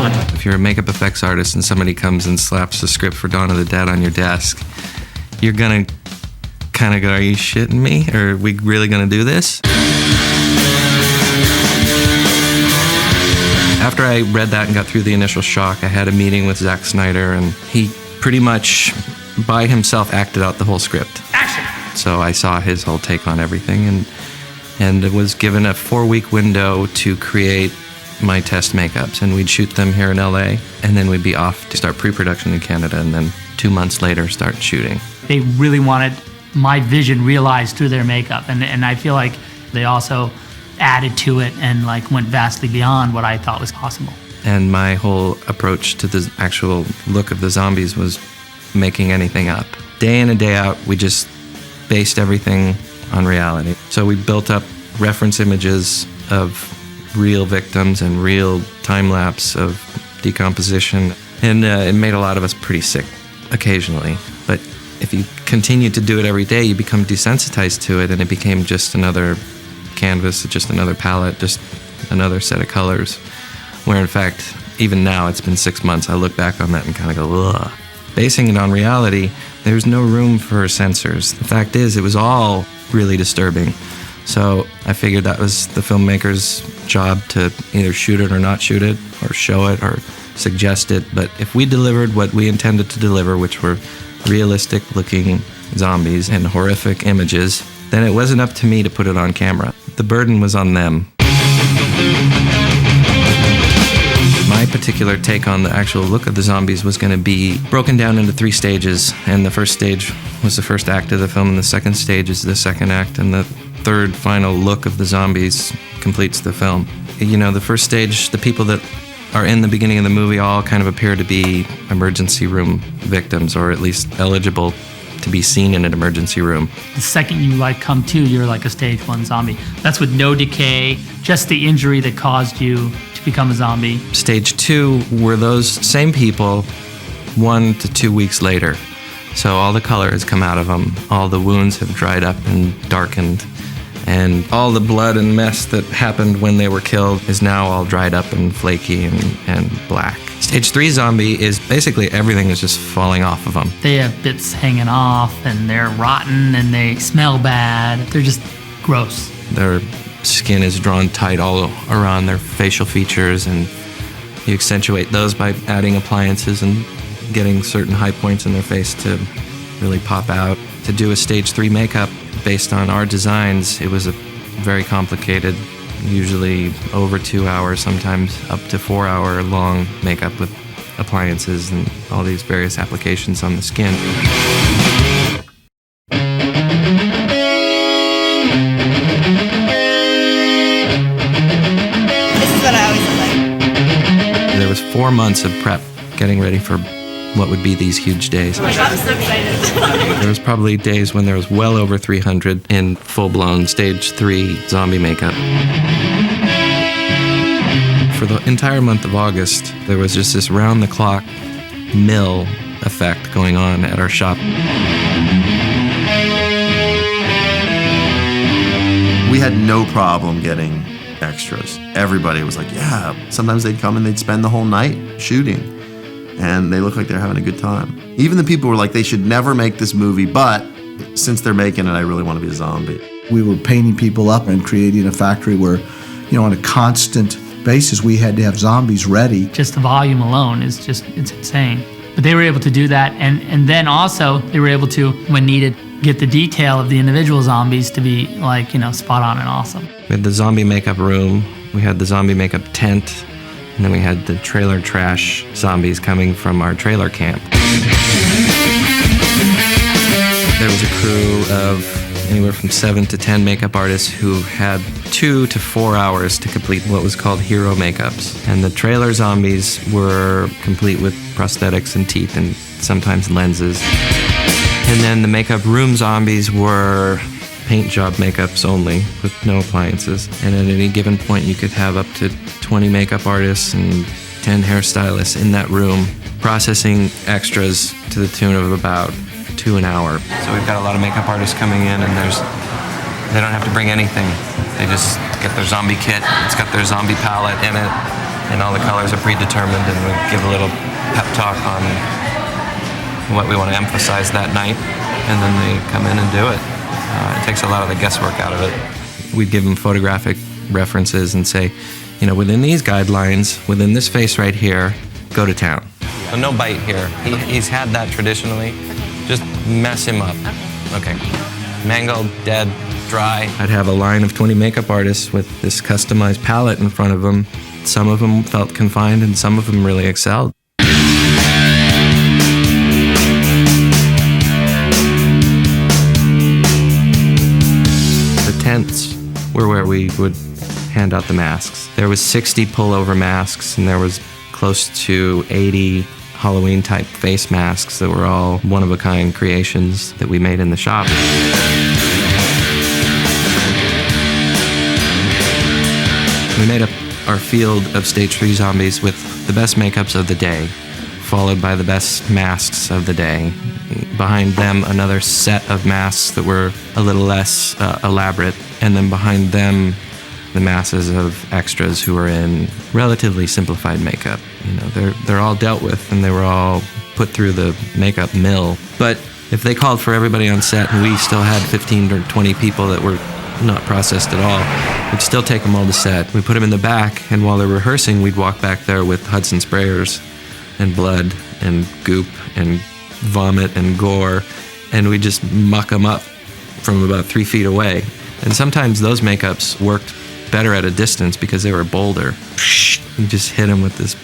on. If you're a makeup effects artist and somebody comes and slaps the script for Dawn of the Dead on your desk, you're gonna kind of go, are you shitting me? Or are we really gonna do this? After I read that and got through the initial shock, I had a meeting with Zack Snyder, and he pretty much by himself acted out the whole script. Action! So I saw his whole take on everything, and was given a 4-week window to create my test makeups, and we'd shoot them here in LA, and then we'd be off to start pre-production in Canada, and then 2 months later start shooting. They really wanted my vision realized through their makeup, and I feel like they also added to it and like went vastly beyond what I thought was possible. And my whole approach to the actual look of the zombies was making anything up. Day in and day out, we just based everything on reality. So we built up reference images of real victims and real time-lapse of decomposition. And it made a lot of us pretty sick occasionally. But if you continue to do it every day, you become desensitized to it, and it became just another canvas, just another palette, just another set of colors. Where in fact, even now, it's been 6 months, I look back on that and kind of go, ugh. Basing it on reality, there's no room for censors. The fact is, it was all really disturbing. So I figured that was the filmmaker's job to either shoot it or not shoot it, or show it or suggest it. But if we delivered what we intended to deliver, which were realistic-looking zombies and horrific images, then it wasn't up to me to put it on camera. The burden was on them. My particular take on the actual look of the zombies was going to be broken down into 3 stages, and the first stage was the first act of the film, and the second stage is the second act, and the third final look of the zombies completes the film. You know, the first stage, the people that are in the beginning of the movie all kind of appear to be emergency room victims, or at least eligible to be seen in an emergency room. The second you come to, you're like a stage 1 zombie. That's with no decay, just the injury that caused you to become a zombie. Stage 2 were those same people 1 to 2 weeks later. So all the color has come out of them, all the wounds have dried up and darkened, and all the blood and mess that happened when they were killed is now all dried up and flaky and black. Stage 3 zombie is basically everything is just falling off of them. They have bits hanging off, and they're rotten, and they smell bad. They're just gross. Their skin is drawn tight all around their facial features, and you accentuate those by adding appliances and getting certain high points in their face to really pop out. To do a stage 3 makeup based on our designs, it was a very complicated, usually over 2 hours, sometimes up to 4 hour long makeup with appliances and all these various applications on the skin. This is what I always like. There was 4 months of prep getting ready for what would be these huge days. I'm so excited. There was probably days when there was well over 300 in full-blown stage 3 zombie makeup. For the entire month of August, there was just this round-the-clock mill effect going on at our shop. We had no problem getting extras. Everybody was like, yeah. Sometimes they'd come and they'd spend the whole night shooting, and they look like they're having a good time. Even the people were like, they should never make this movie, but since they're making it, I really want to be a zombie. We were painting people up and creating a factory where, on a constant basis, we had to have zombies ready. Just the volume alone is it's insane. But they were able to do that, and then also they were able to, when needed, get the detail of the individual zombies to be spot on and awesome. We had the zombie makeup room, we had the zombie makeup tent, and then we had the trailer trash zombies coming from our trailer camp. There was a crew of anywhere from 7 to 10 makeup artists who had 2 to 4 hours to complete what was called hero makeups. And the trailer zombies were complete with prosthetics and teeth and sometimes lenses. And then the makeup room zombies were paint job makeups only with no appliances. And at any given point, you could have up to 20 makeup artists and 10 hairstylists in that room processing extras to the tune of about 2 an hour. So we've got a lot of makeup artists coming in, and they don't have to bring anything. They just get their zombie kit. It's got their zombie palette in it, and all the colors are predetermined, and we give a little pep talk on what we want to emphasize that night, and then they come in and do it. It takes a lot of the guesswork out of it. We'd give them photographic references and say, you know, within these guidelines, within this face right here, go to town. So no bite here. He's had that traditionally. Just mess him up. Okay. Mangled, dead, dry. I'd have a line of 20 makeup artists with this customized palette in front of them. Some of them felt confined and some of them really excelled. The tents were where we would hand out the masks. There was 60 pullover masks, and there was close to 80 Halloween-type face masks that were all one-of-a-kind creations that we made in the shop. We made up our field of stage 3 zombies with the best makeups of the day, followed by the best masks of the day. Behind them, another set of masks that were a little less elaborate, and then behind them, the masses of extras who were in relatively simplified makeup. You know, they're all dealt with, and they were all put through the makeup mill. But if they called for everybody on set and we still had 15 or 20 people that were not processed at all, we'd still take them all to set. We put them in the back, and while they're rehearsing, we'd walk back there with Hudson sprayers and blood and goop and vomit and gore, and we'd just muck them up from about 3 feet away. And sometimes those makeups worked better at a distance because they were bolder. You just hit them with this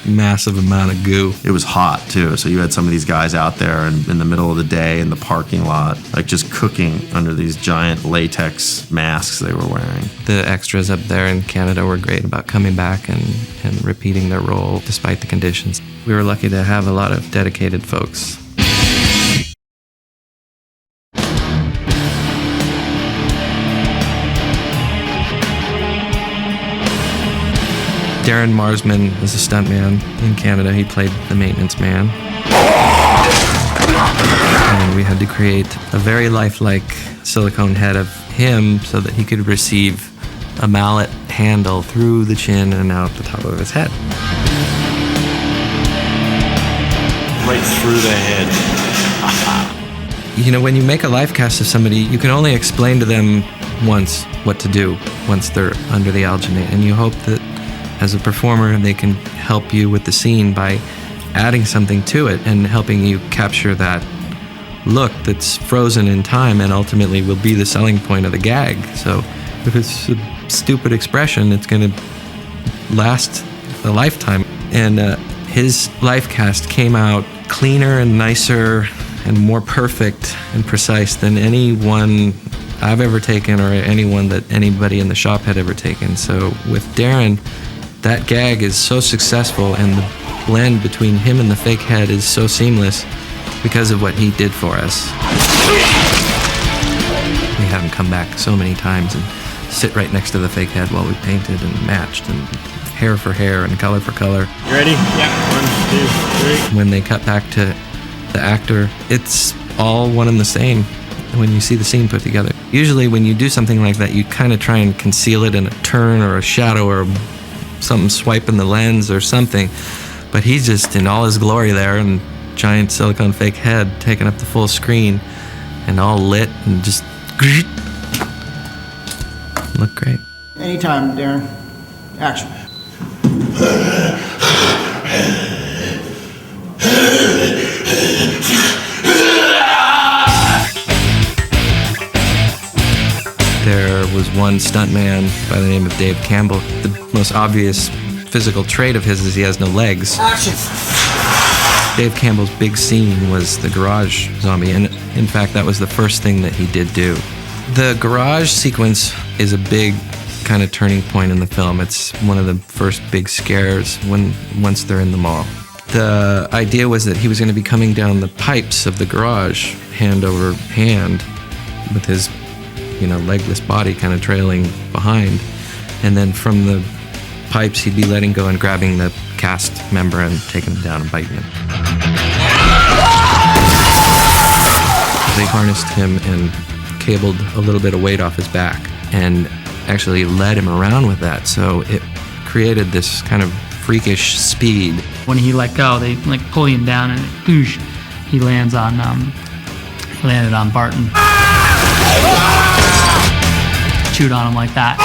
massive amount of goo. It was hot too, so you had some of these guys out there in the middle of the day in the parking lot, like just cooking under these giant latex masks they were wearing. The extras up there in Canada were great about coming back and repeating their role despite the conditions. We were lucky to have a lot of dedicated folks. Darren Marsman was a stuntman in Canada. He played the maintenance man. And we had to create a very lifelike silicone head of him so that he could receive a mallet handle through the chin and out the top of his head. Right through the head. You know, when you make a life cast of somebody, you can only explain to them once what to do once they're under the alginate. And you hope that as a performer, they can help you with the scene by adding something to it and helping you capture that look that's frozen in time and ultimately will be the selling point of the gag. So if it's a stupid expression, it's going to last a lifetime. And his life cast came out cleaner and nicer and more perfect and precise than any one I've ever taken or anyone that anybody in the shop had ever taken. So with Darren, that gag is so successful, and the blend between him and the fake head is so seamless because of what he did for us. We had him come back so many times and sit right next to the fake head while we painted and matched, and hair for hair and color for color. You ready? Yeah. 1, 2, 3. When they cut back to the actor, it's all one and the same when you see the scene put together. Usually when you do something like that, you kind of try and conceal it in a turn or a shadow or something swiping the lens or something, but he's just in all his glory there, and giant silicone fake head taking up the full screen and all lit and just look great. Anytime, Darren. Action. There was one stuntman by the name of Dave Campbell. The most obvious physical trait of his is he has no legs. Action. Dave Campbell's big scene was the garage zombie, and in fact, that was the first thing that he did do. The garage sequence is a big kind of turning point in the film. It's one of the first big scares once they're in the mall. The idea was that he was going to be coming down the pipes of the garage, hand over hand, with his legless body kind of trailing behind. And then from the pipes, he'd be letting go and grabbing the cast member and taking him down and biting him. They harnessed him and cabled a little bit of weight off his back and actually led him around with that. So it created this kind of freakish speed. When he let go, they like pull him down and whoosh, he landed on Barton. Chewed on him like that.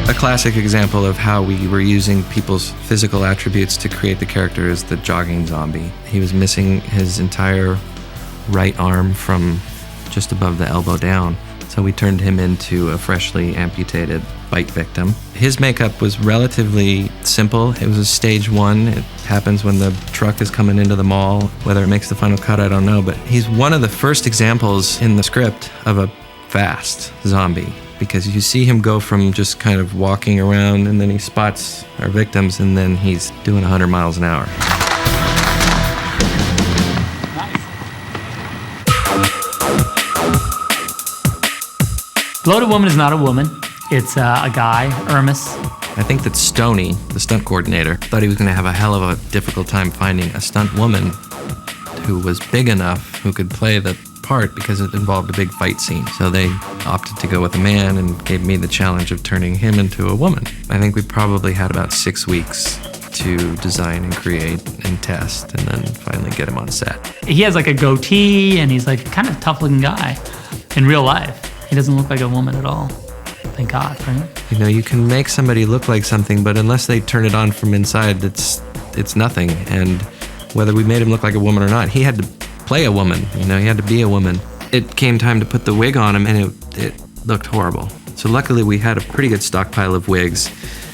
A classic example of how we were using people's physical attributes to create the character is the jogging zombie. He was missing his entire right arm from just above the elbow down, so we turned him into a freshly amputated bite victim. His makeup was relatively simple. It was a stage 1. It happens when the truck is coming into the mall. Whether it makes the final cut, I don't know, but he's one of the first examples in the script of a fast zombie, because you see him go from just kind of walking around and then he spots our victims and then he's doing 100 miles an hour. Bloated Woman is not a woman. It's a guy, Hermes. I think that Stoney, the stunt coordinator, thought he was going to have a hell of a difficult time finding a stunt woman who was big enough, who could play the part, because it involved a big fight scene. So they opted to go with a man and gave me the challenge of turning him into a woman. I think we probably had about 6 weeks to design and create and test and then finally get him on set. He has like a goatee and he's like kind of tough looking guy in real life. He doesn't look like a woman at all. Thank God, right? You know, you can make somebody look like something, but unless they turn it on from inside, it's nothing. And whether we made him look like a woman or not, he had to play a woman. You know, he had to be a woman. It came time to put the wig on him, and it looked horrible. So luckily, we had a pretty good stockpile of wigs,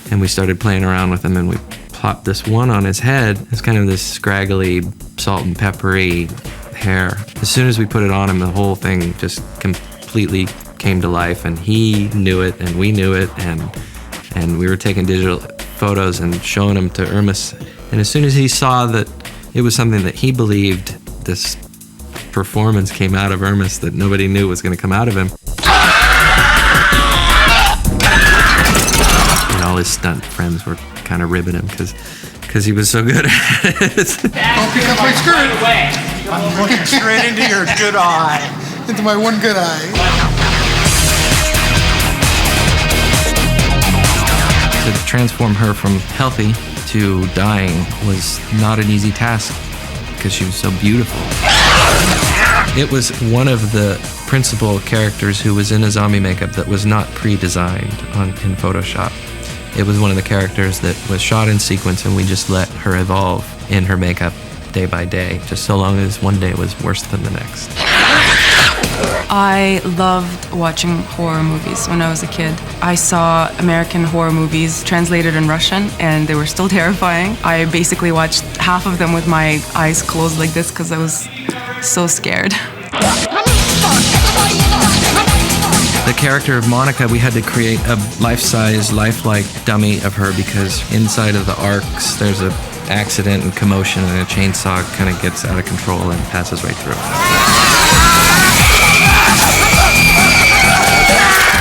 and we started playing around with them, and we plopped this one on his head. It's kind of this scraggly, salt and peppery hair. As soon as we put it on him, the whole thing just completely came to life, and he knew it and we knew it, and we were taking digital photos and showing them to Hermes. And as soon as he saw that it was something that he believed, this performance came out of Hermes that nobody knew was going to come out of him. And all his stunt friends were kind of ribbing him because he was so good at it. Don't pick up my skirt. I'm looking straight into your good eye. Into my one good eye. To transform her from healthy to dying was not an easy task because she was so beautiful. It was one of the principal characters who was in a zombie makeup that was not pre-designed in Photoshop. It was one of the characters that was shot in sequence, and we just let her evolve in her makeup day by day, just so long as one day was worse than the next. I loved watching horror movies when I was a kid. I saw American horror movies translated in Russian, and they were still terrifying. I basically watched half of them with my eyes closed like this because I was so scared. The character of Monica, we had to create a life-size, lifelike dummy of her because inside of the arcs, there's an accident and commotion, and a chainsaw kind of gets out of control and passes right through.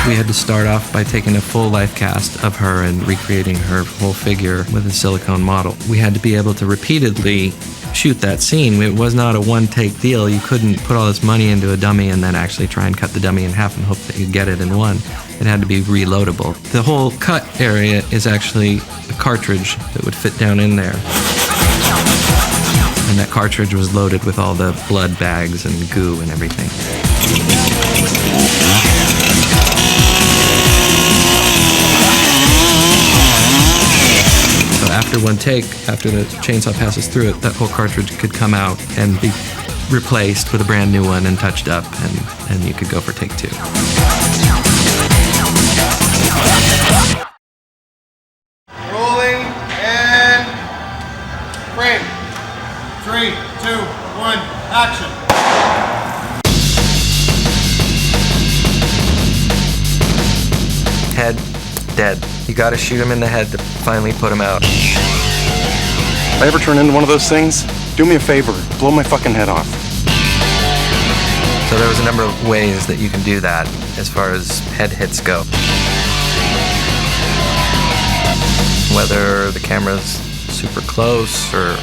We had to start off by taking a full life cast of her and recreating her whole figure with a silicone model. We had to be able to repeatedly shoot that scene. It was not a one-take deal. You couldn't put all this money into a dummy and then actually try and cut the dummy in half and hope that you'd get it in one. It had to be reloadable. The whole cut area is actually a cartridge that would fit down in there. And that cartridge was loaded with all the blood bags and goo and everything. So after one take, after the chainsaw passes through it, that whole cartridge could come out and be replaced with a brand new one and touched up, and you could go for take 2. Rolling and frame. 3, 2, 1, action. Head, dead. You gotta shoot him in the head to finally put him out. If I ever turn into one of those things, do me a favor, blow my fucking head off. So there was a number of ways that you can do that as far as head hits go. Whether the camera's super close or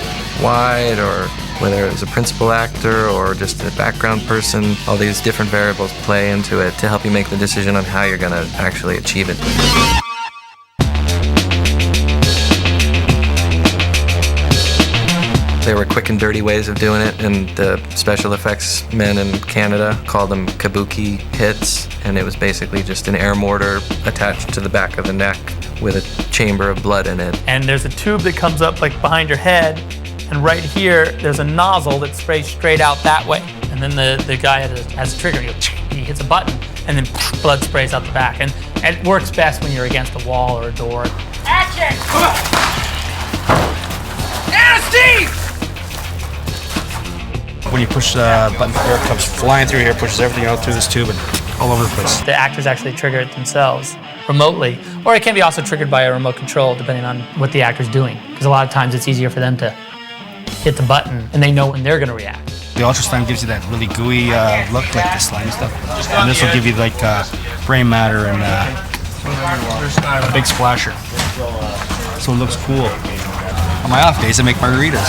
wide or whether it was a principal actor or just a background person. All these different variables play into it to help you make the decision on how you're going to actually achieve it. There were quick and dirty ways of doing it, and the special effects men in Canada called them kabuki hits, and it was basically just an air mortar attached to the back of the neck with a chamber of blood in it. And there's a tube that comes up like behind your head, and right here there's a nozzle that sprays straight out that way. And then the guy has a trigger, he hits a button, and then blood sprays out the back. And it works best when you're against a wall or a door. Action! Now, Steve! When you push the button, air comes flying through here, pushes everything out through this tube and all over the place. The actors actually trigger it themselves remotely, or it can be also triggered by a remote control depending on what the actor's doing. Because a lot of times it's easier for them to hit the button and they know when they're going to react. The ultra slime gives you that really gooey look, like the slime stuff. And this will give you like brain matter and a big splasher. So it looks cool. On my off days, I make margaritas.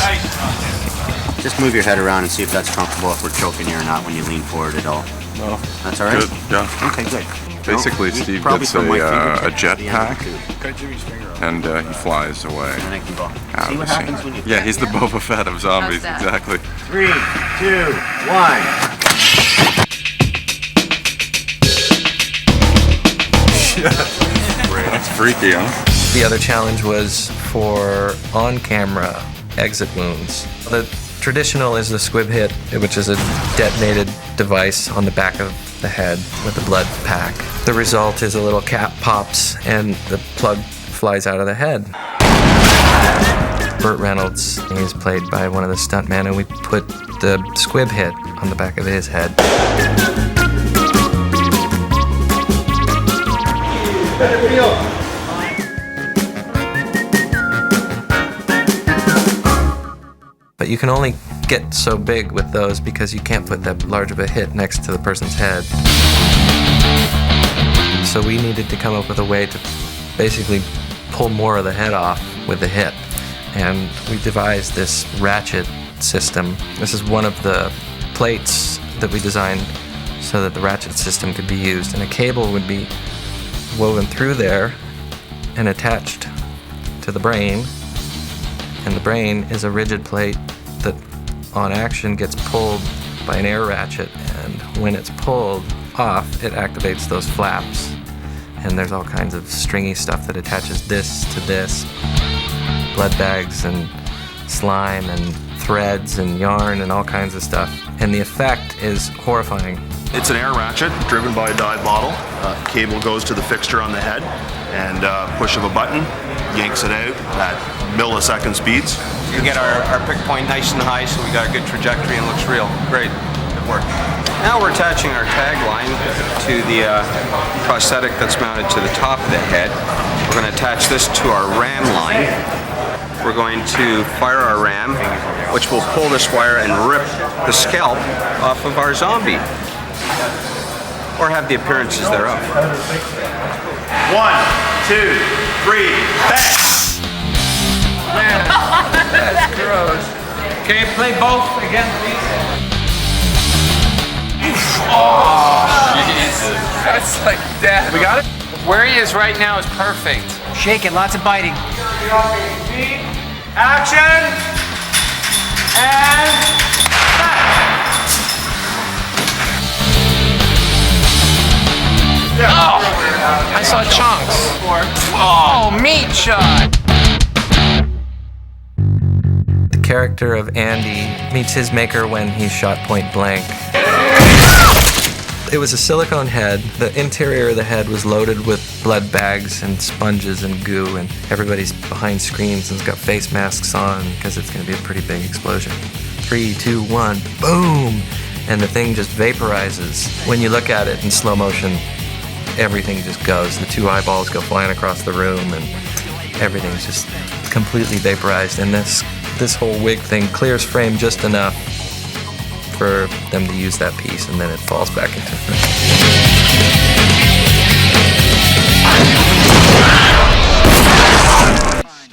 Just move your head around and see if that's comfortable, if we're choking you or not when you lean forward at all. No. That's all right? Good, yeah. Okay, good. Basically, Steve gets a jet pack, and he flies away. And then I can go. Out See of what the happens scene. when you... Yeah, he's the Boba Fett of zombies, exactly. 3, 2, 1. That's freaky, huh? The other challenge was for on-camera exit wounds. The traditional is the squib hit, which is a detonated device on the back of the head with a blood pack. The result is a little cap pops and the plug flies out of the head. Burt Reynolds, he's played by one of the stuntmen, and we put the squib hit on the back of his head. But you can only get so big with those because you can't put that large of a hit next to the person's head. So we needed to come up with a way to basically pull more of the head off with the hit. And we devised this ratchet system. This is one of the plates that we designed so that the ratchet system could be used. And a cable would be woven through there and attached to the brain. And the brain is a rigid plate that on action gets pulled by an air ratchet, and when it's pulled off, it activates those flaps. And there's all kinds of stringy stuff that attaches this to this. Blood bags and slime and threads and yarn and all kinds of stuff. And the effect is horrifying. It's an air ratchet driven by a dive bottle. Cable goes to the fixture on the head, and push of a button yanks it out at millisecond speeds. We get our pick point nice and high, so we got a good trajectory and looks real. Great, good work. Now we're attaching our tagline to the prosthetic that's mounted to the top of the head. We're going to attach this to our ram line. We're going to fire our ram, which will pull this wire and rip the scalp off of our zombie, or have the appearances thereof. 1, 2, 3, bang! Man, that's gross. Okay, play both again, please. Oh, Jesus. That's like death. We got it? Where he is right now is perfect. Shake it, lots of biting. Action! And oh! I saw chunks. Oh, meat shot! The character of Andy meets his maker when he's shot point blank. It was a silicone head. The interior of the head was loaded with blood bags and sponges and goo, and everybody's behind screens and has got face masks on because it's going to be a pretty big explosion. 3, 2, 1, boom! And the thing just vaporizes. When you look at it in slow motion, everything just goes. The 2 eyeballs go flying across the room, and everything's just completely vaporized. And this whole wig thing clears frame just enough for them to use that piece, and then it falls back into frame.